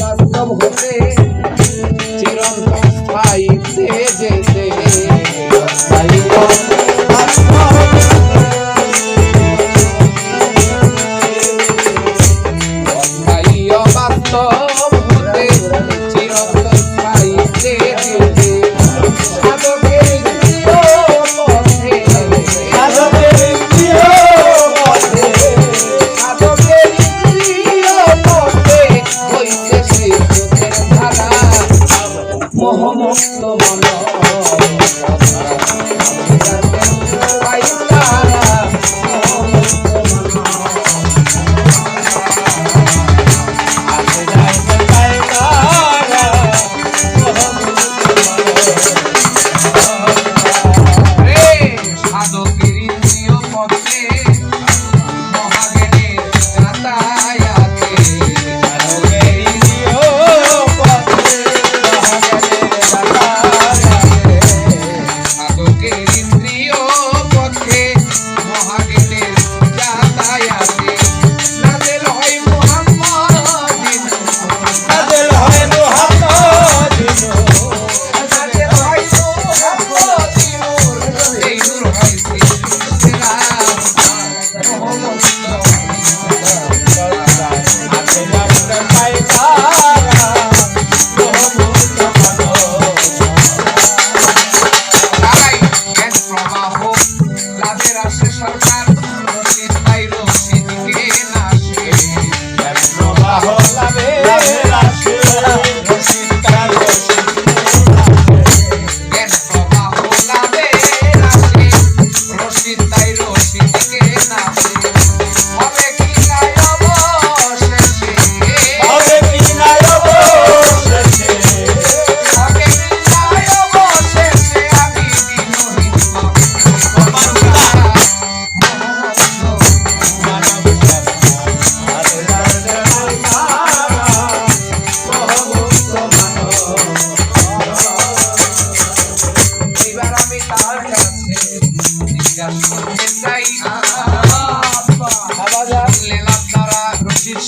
বাস্তব হতে চিরন্তন স্থায়ীতে যেতে বাস্তব হতে চিরন্তন স্থায়ীতে যেতে মোহমুক্ত মন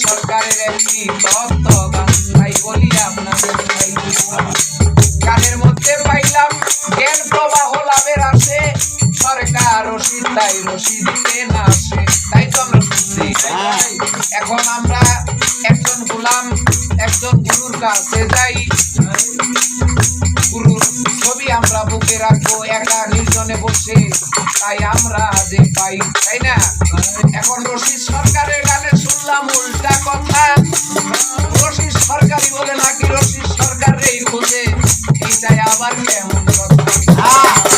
সরকারের একটি তত্ত্বগান তাই বলি আপনাদের গানের মধ্যে পাইলাম জ্ঞান প্রবাহ লাভের আসে সরকার রশিদ তাই রশিদকে না আসে তাই তো আমরা বুঝছি। এখন আমরা একজন গোলাম একজন গুরুর কাছে যাই, গুরুর ছবি আমরা বুকে রাখবো একা নির্জনে বসে, তাই আমরা যে পাই তাই না। এখন রশিদ সরকারের গানে শুনলাম উল্টা কথা, রশিদ সরকারি বলে নাকি রশিদ সরকার রে খোঁজে, এইটাই আবার কেমন কথা।